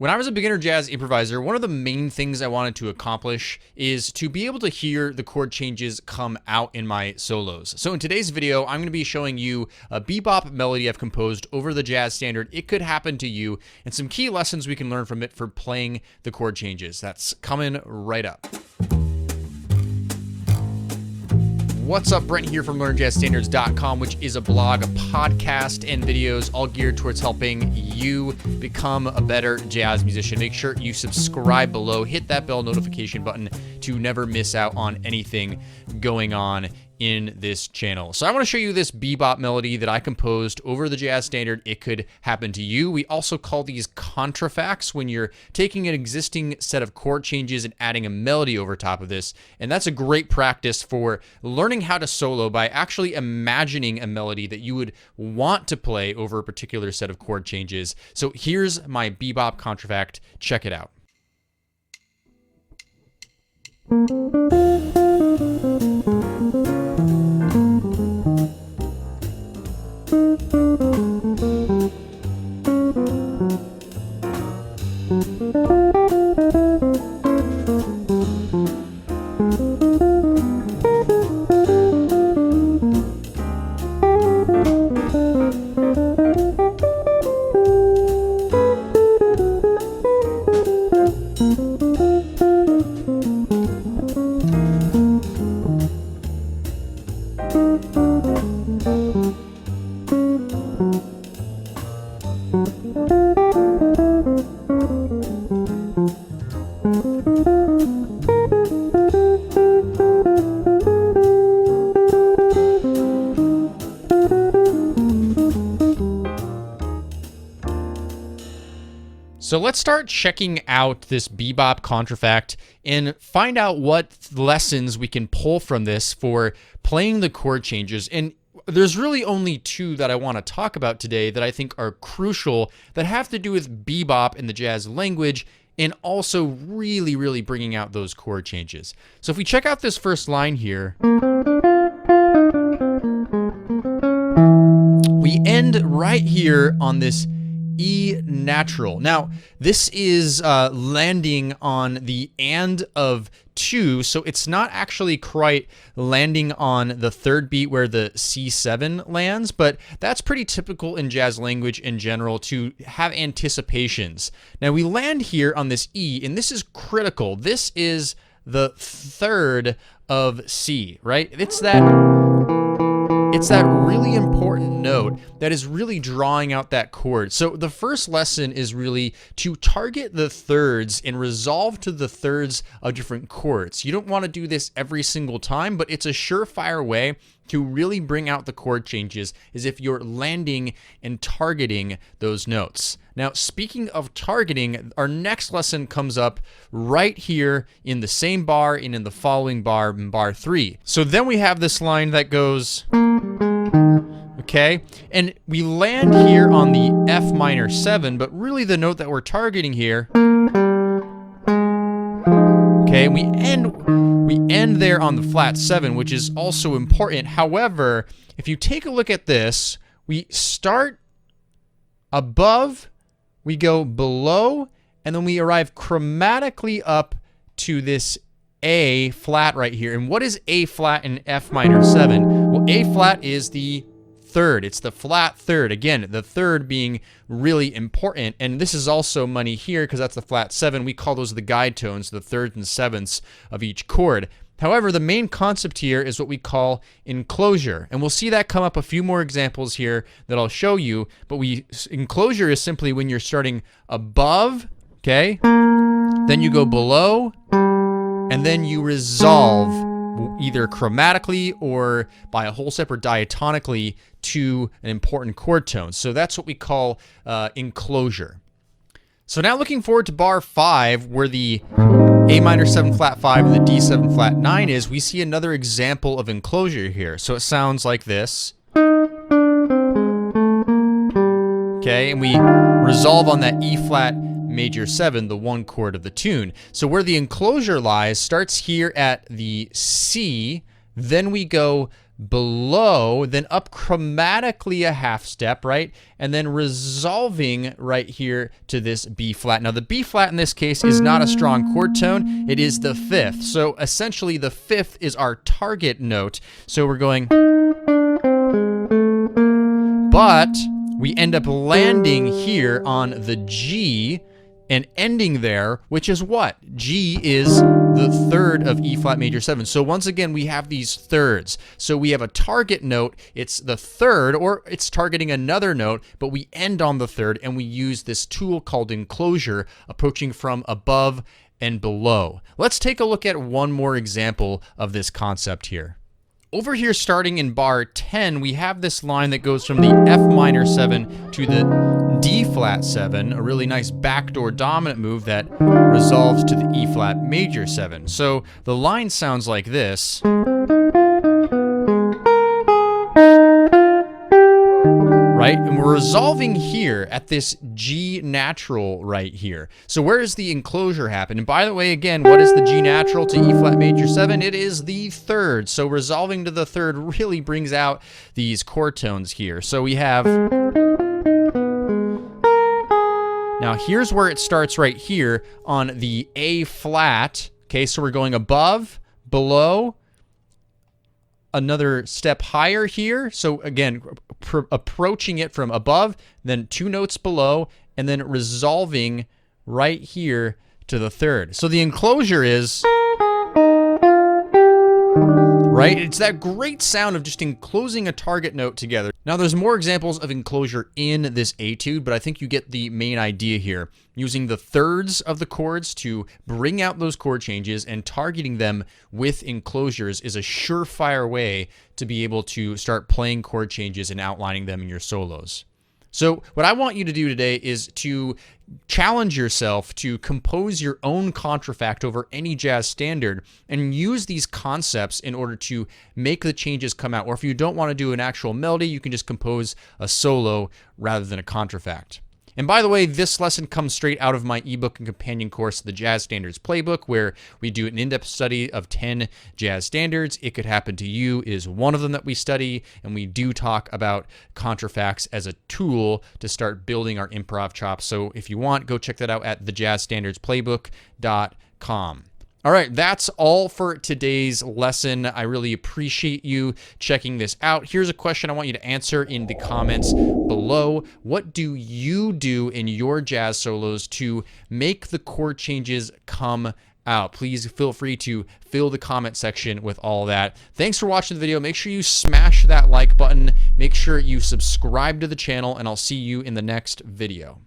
When I was a beginner jazz improviser, one of the main things I wanted to accomplish is to be able to hear the chord changes come out in my solos. So in today's video, I'm going to be showing you a bebop melody I've composed over the jazz standard It Could Happen to You, and some key lessons we can learn from it for playing the chord changes. That's coming right up. What's up, Brent here from LearnJazzStandards.com, which is a blog, a podcast, and videos all geared towards helping you become a better jazz musician. Make sure you subscribe below, hit that bell notification button to never miss out on anything going on in this channel. So I want to show you this bebop melody that I composed over the jazz standard It Could Happen to You. We also call these contrafacts when you're taking an existing set of chord changes and adding a melody over top of this. And that's a great practice for learning how to solo by actually imagining a melody that you would want to play over a particular set of chord changes. So here's my bebop contrafact. Check it out. So let's start checking out this bebop contrafact and find out what lessons we can pull from this for playing the chord changes. And there's really only two that I want to talk about today that I think are crucial that have to do with bebop in the jazz language and also really bringing out those chord changes. So if we check out this first line here, we end right here on this E natural. Now, this is landing on the and of 2, so it's not actually quite landing on the third beat where the C7 lands, but that's pretty typical in jazz language in general to have anticipations. Now, we land here on this E, and this is critical. This is the third of C, right? It's that really important note that is really drawing out that chord. So the first lesson is really to target the thirds and resolve to the thirds of different chords. You don't want to do this every single time, but it's a surefire way to really bring out the chord changes is if you're landing and targeting those notes. Now, speaking of targeting, our next lesson comes up right here in the same bar and in the following bar, in bar 3. So then we have this line that goes, okay, and we land here on the F minor 7, but really the note that we're targeting here, okay, we end there on the flat 7, which is also important. However, if you take a look at this, we start above, we go below, and then we arrive chromatically up to this A flat right here. And what is A flat in F minor 7? Well, A flat is the third. It's the flat third. Again, the third being really important. And this is also money here because that's the flat 7. We call those the guide tones, the thirds and sevenths of each chord. However, the main concept here is what we call enclosure. And we'll see that come up a few more examples here that I'll show you. But enclosure is simply when you're starting above, okay? Then you go below, and then you resolve either chromatically or by a whole step or diatonically to an important chord tone. So that's what we call enclosure. So now looking forward to bar 5, where the A minor 7 flat 5 and the D7 flat 9 is, we see another example of enclosure here. So it sounds like this. Okay, and we resolve on that E flat major 7, the 1 chord of the tune. So where the enclosure lies starts here at the C, then we go below, then up chromatically a half step, right? And then resolving right here to this B flat. Now the B flat in this case is not a strong chord tone, it is the fifth. So essentially the fifth is our target note. So we're going, but we end up landing here on the G and ending there, which is what? G is the third of E flat major 7. So once again, we have these thirds. So we have a target note, it's the third, or it's targeting another note, but we end on the third, and we use this tool called enclosure, approaching from above and below. Let's take a look at one more example of this concept here. Over here, starting in bar 10, we have this line that goes from the F minor 7 to the D flat 7, a really nice backdoor dominant move that resolves to the E flat major 7. So the line sounds like this. Right? And we're resolving here at this G natural right here. So where does the enclosure happen? And by the way, again, what is the G natural to E flat major 7? It is the third. So resolving to the third really brings out these chord tones here. So we have... Now here's where it starts right here on the A flat. Okay, so we're going above, below, another step higher here. So again, approaching it from above, then 2 notes below, and then resolving right here to the third. So the enclosure is... right? It's that great sound of just enclosing a target note together. Now there's more examples of enclosure in this etude, but I think you get the main idea here. Using the thirds of the chords to bring out those chord changes and targeting them with enclosures is a surefire way to be able to start playing chord changes and outlining them in your solos. So what I want you to do today is to challenge yourself to compose your own contrafact over any jazz standard and use these concepts in order to make the changes come out. Or if you don't want to do an actual melody, you can just compose a solo rather than a contrafact. And by the way, this lesson comes straight out of my ebook and companion course, The Jazz Standards Playbook, where we do an in-depth study of 10 jazz standards. It Could Happen to You is one of them that we study, and we do talk about contrafacts as a tool to start building our improv chops. So if you want, go check that out at thejazzstandardsplaybook.com. All right, that's all for today's lesson. I really appreciate you checking this out. Here's a question I want you to answer in the comments below. What do you do in your jazz solos to make the chord changes come out? Please feel free to fill the comment section with all that. Thanks for watching the video. Make sure you smash that like button. Make sure you subscribe to the channel, and I'll see you in the next video.